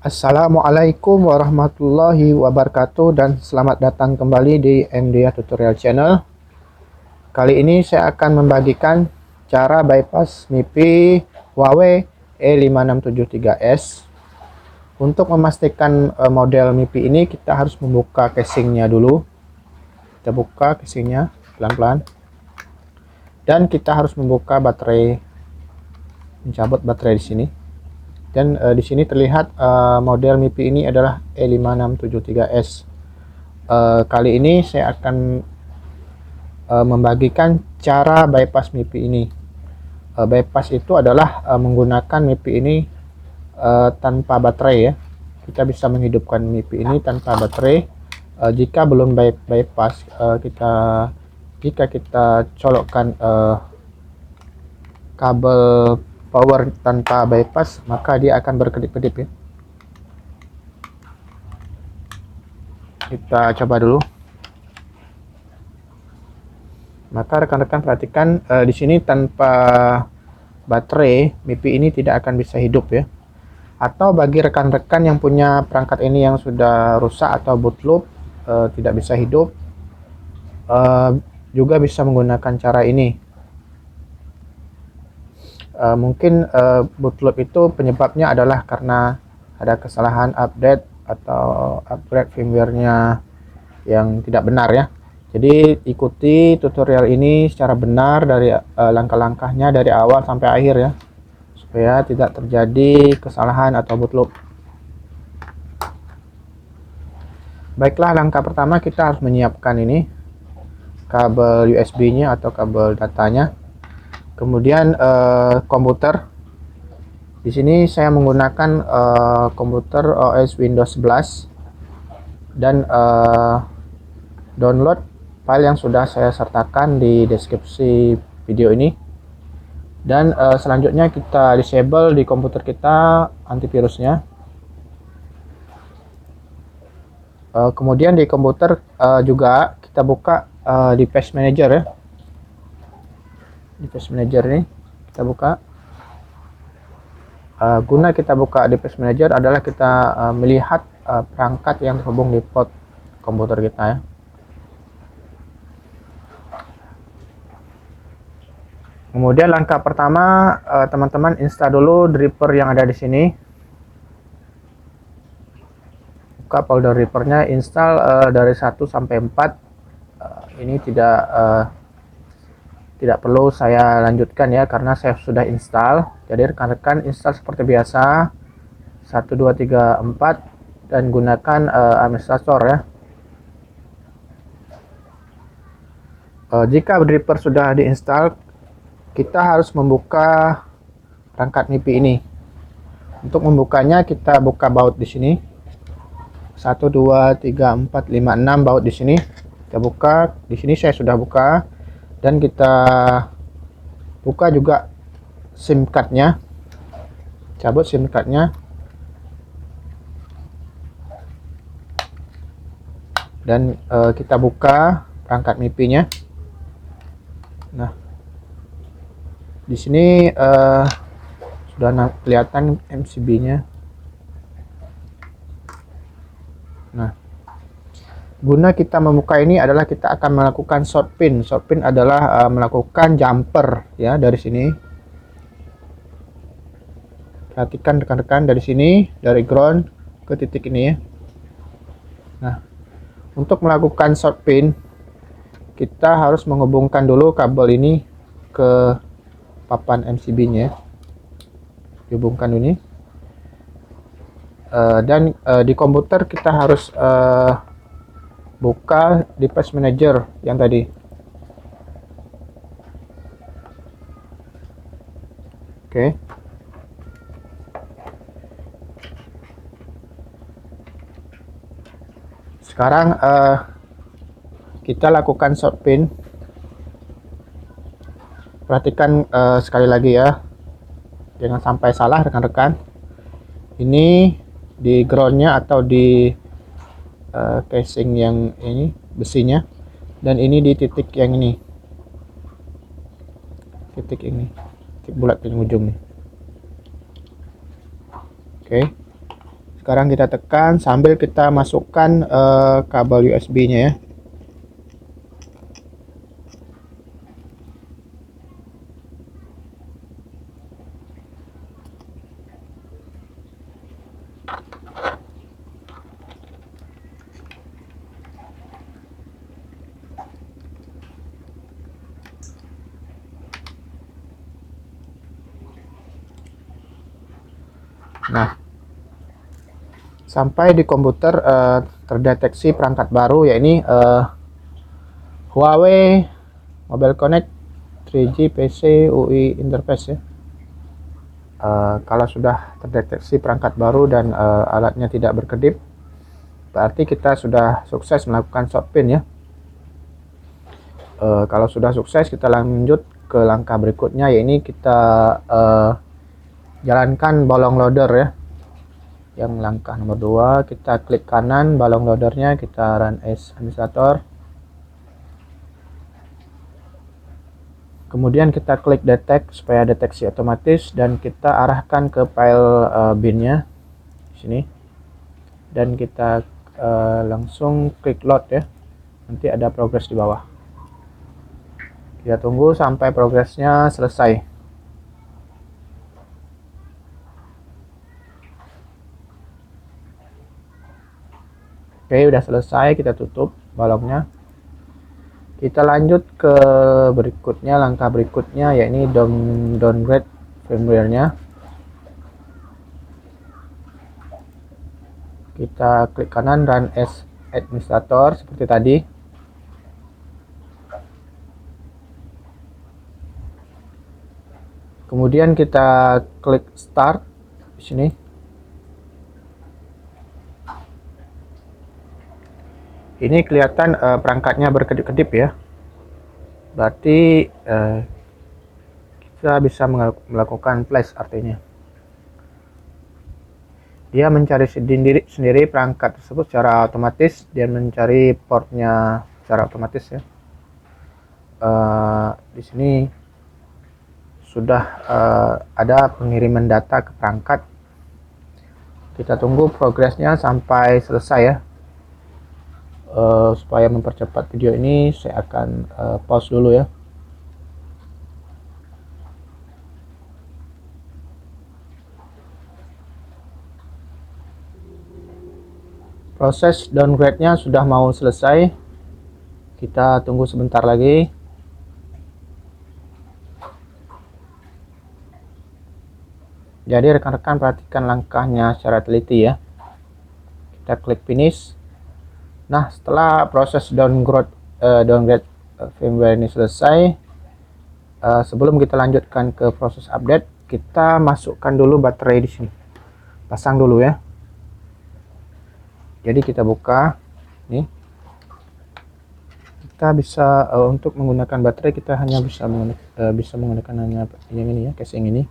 Assalamualaikum warahmatullahi wabarakatuh dan selamat datang kembali di MDA Tutorial Channel. Kali ini saya akan membagikan cara bypass MIPI Huawei E5673S. Untuk memastikan model MIPI ini kita harus membuka casingnya dulu. Kita buka casingnya pelan-pelan. Dan kita harus membuka baterai, mencabut baterai di sini. Dan di sini terlihat model MIPI ini adalah E5673S. Kali ini saya akan membagikan cara bypass MIPI ini. Bypass itu adalah menggunakan MIPI ini tanpa baterai ya. Kita bisa menghidupkan MIPI ini tanpa baterai. Jika belum bypass, jika kita colokkan kabel power tanpa bypass, maka dia akan berkedip-kedip ya. Kita coba dulu. Maka rekan-rekan perhatikan di sini tanpa baterai MIPI ini tidak akan bisa hidup ya. Atau bagi rekan-rekan yang punya perangkat ini yang sudah rusak atau bootloop tidak bisa hidup, juga bisa menggunakan cara ini. Mungkin bootloop itu penyebabnya adalah karena ada kesalahan update atau upgrade firmware-nya yang tidak benar ya. Jadi ikuti tutorial ini secara benar dari langkah-langkahnya dari awal sampai akhir ya, supaya tidak terjadi kesalahan atau bootloop. Baiklah, langkah pertama kita harus menyiapkan ini kabel USB-nya atau kabel datanya. Kemudian komputer. Di sini saya menggunakan komputer OS Windows 11 dan download file yang sudah saya sertakan di deskripsi video ini. Dan selanjutnya kita disable di komputer kita antivirusnya. Kemudian di komputer juga kita buka device manager ya. Device manager ini kita buka. Guna kita buka device manager adalah kita melihat perangkat yang terhubung di port komputer kita ya. Kemudian langkah pertama teman-teman install dulu driver yang ada di sini. Buka folder drivernya, install dari 1 sampai 4. Ini tidak perlu saya lanjutkan ya, karena saya sudah install. Jadi rekan-rekan install seperti biasa 1, 2, 3, 4 dan gunakan administrator ya. Jika driver sudah diinstal, kita harus membuka perangkat MIPI ini. Untuk membukanya kita buka baut di sini. 1, 2, 3, 4, 5, 6 baut di sini. Kita buka. Di sini saya sudah buka. Dan kita buka juga SIM cardnya, cabut SIM cardnya, dan kita buka perangkat MIPI-nya. Nah, di sini sudah kelihatan MCB-nya. Nah, guna kita membuka ini adalah kita akan melakukan short pin. Short pin adalah melakukan jumper ya dari sini. Perhatikan rekan-rekan, dari sini, dari ground ke titik ini ya. Nah, untuk melakukan short pin kita harus menghubungkan dulu kabel ini ke papan MCB-nya. Dihubungkan ini. Dan di komputer kita harus buka device manager yang tadi. Oke. Sekarang kita lakukan short pin. Perhatikan sekali lagi ya, jangan sampai salah rekan-rekan. Ini di groundnya atau di casing yang ini, besinya, dan ini di titik yang ini, titik ini, titik bulat di ujung nih. Oke, Sekarang kita tekan sambil kita masukkan kabel USB-nya ya. Nah, sampai di komputer terdeteksi perangkat baru, yakni Huawei Mobile Connect 3G PC UI Interface ya. Kalau sudah terdeteksi perangkat baru dan alatnya tidak berkedip, berarti kita sudah sukses melakukan short pin ya. Kalau sudah sukses, kita lanjut ke langkah berikutnya, yakni kita jalankan bolong loader ya. Yang langkah nomor 2, kita klik kanan balong loadernya, kita run as administrator. Kemudian kita klik detect supaya deteksi otomatis, dan kita arahkan ke file binnya sini, dan kita langsung klik load ya. Nanti ada progress di bawah. Kita tunggu sampai progresnya selesai. Oke, udah selesai, kita tutup balongnya. Kita lanjut ke berikutnya, langkah berikutnya, yakni downgrade firmware-nya. Kita klik kanan run as administrator seperti tadi. Kemudian kita klik start di sini. Ini kelihatan perangkatnya berkedip-kedip ya. Berarti kita bisa melakukan flash, artinya dia mencari sendiri perangkat tersebut secara otomatis, dia mencari portnya secara otomatis ya. Di sini sudah ada pengiriman data ke perangkat. Kita tunggu progresnya sampai selesai ya. Supaya mempercepat video ini, saya akan pause dulu ya. Proses downgrade-nya sudah mau selesai. Kita tunggu sebentar lagi. Jadi rekan-rekan perhatikan langkahnya secara teliti ya. Kita klik finish. Nah, setelah proses downgrade firmware ini selesai, sebelum kita lanjutkan ke proses update, kita masukkan dulu baterai di sini. Pasang dulu ya. Jadi kita buka nih. Kita bisa untuk menggunakan baterai, kita hanya bisa menggunakan hanya yang ini ya, casing ini.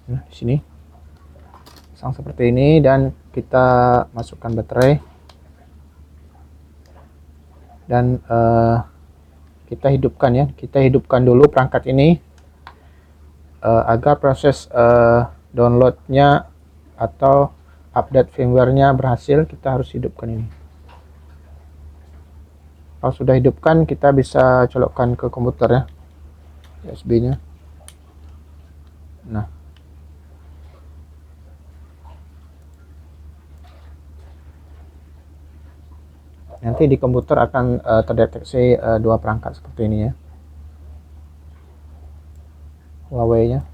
Nah, di sini pasang seperti ini, dan kita masukkan baterai, dan kita hidupkan ya. Kita hidupkan dulu perangkat ini agar proses downloadnya atau update firmware-nya berhasil. Kita harus hidupkan ini. Kalau sudah hidupkan, kita bisa colokkan ke komputer ya, USB-nya. Nah, nanti di komputer akan terdeteksi dua perangkat seperti ini ya, Huawei-nya.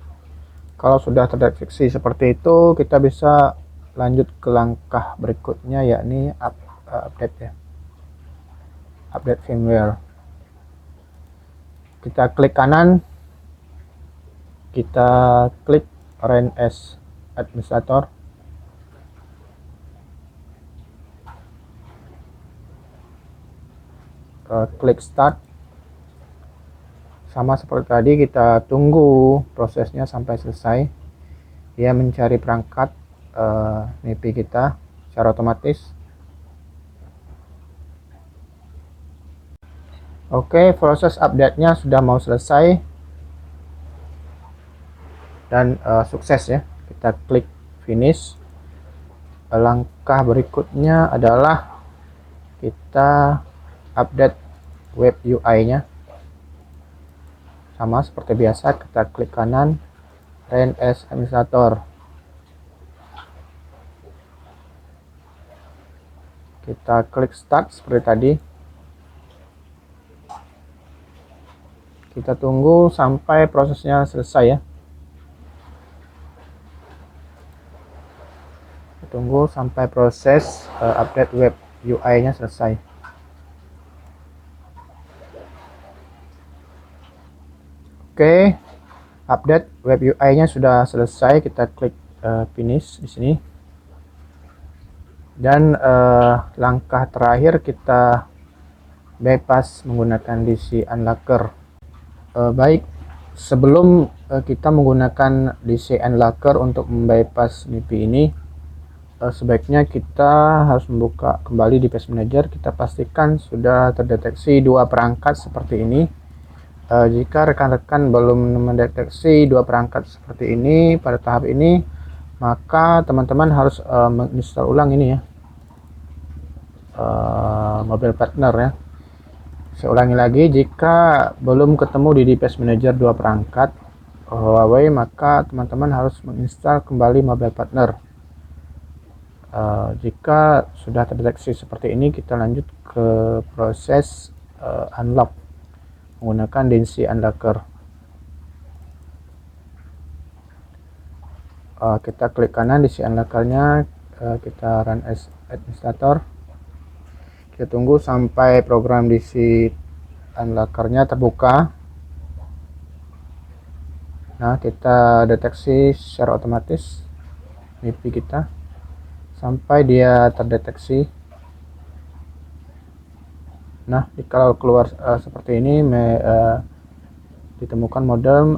Kalau sudah terdeteksi seperti itu, kita bisa lanjut ke langkah berikutnya, yakni update ya, update firmware. Kita klik kanan, kita klik run as administrator. Klik start. Sama seperti tadi, kita tunggu prosesnya sampai selesai. Dia mencari perangkat MIPI kita secara otomatis. Oke, proses update-nya sudah mau selesai. dan sukses ya. Kita klik finish. Langkah berikutnya adalah kita update web UI-nya. Sama seperti biasa, kita klik kanan, Run as Administrator. Kita klik Start seperti tadi. Kita tunggu sampai prosesnya selesai ya. Tunggu sampai proses update web UI-nya selesai. Oke, update web UI-nya sudah selesai. Kita klik finish di sini. Dan langkah terakhir kita bypass menggunakan DC Unlocker. Baik, sebelum kita menggunakan DC Unlocker untuk membypass MIPI ini, sebaiknya kita harus membuka kembali device manager. Kita pastikan sudah terdeteksi dua perangkat seperti ini. Jika rekan-rekan belum mendeteksi dua perangkat seperti ini pada tahap ini, maka teman-teman harus menginstal ulang ini ya, mobile partner ya. Saya ulangi lagi, jika belum ketemu di device manager dua perangkat Huawei, maka teman-teman harus menginstal kembali mobile partner. Jika sudah terdeteksi seperti ini, kita lanjut ke proses unlock menggunakan DC Unlocker. Kita klik kanan DC Unlocker-nya, kita run as administrator. Kita tunggu sampai program DC Unlocker-nya terbuka. Nah, kita deteksi secara otomatis MIPI kita sampai dia terdeteksi. Nah, kalau keluar seperti ini, ditemukan modem,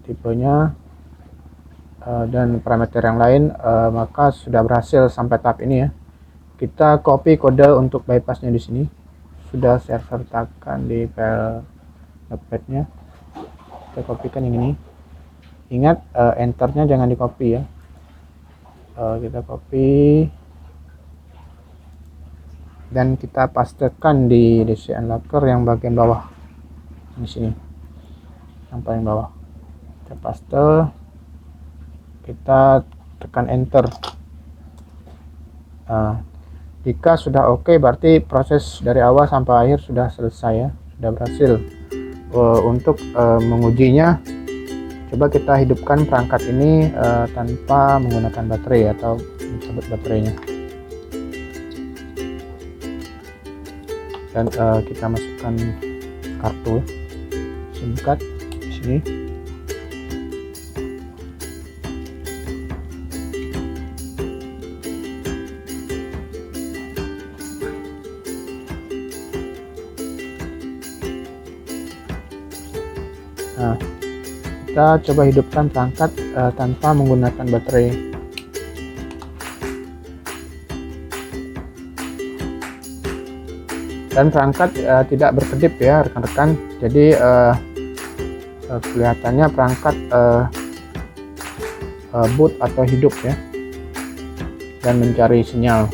tipenya, dan parameter yang lain, maka sudah berhasil sampai tahap ini ya. Kita copy kode untuk bypassnya di sini. Sudah saya sertakan di file notepad-nya. Kita kopikan yang ini. Ingat, enternya jangan di copy ya. Kita copy dan kita pastekan di DC Unlocker yang bagian bawah di sini, yang paling bawah. Kita paste, kita tekan enter. Jika sudah oke, berarti proses dari awal sampai akhir sudah selesai ya, sudah berhasil. Untuk mengujinya, coba kita hidupkan perangkat ini tanpa menggunakan baterai atau mencabut baterainya. Dan kita masukkan kartu SIM card di sini. Nah, kita coba hidupkan perangkat tanpa menggunakan baterai. Dan perangkat tidak berkedip ya rekan-rekan, jadi kelihatannya perangkat boot atau hidup ya, dan mencari sinyal.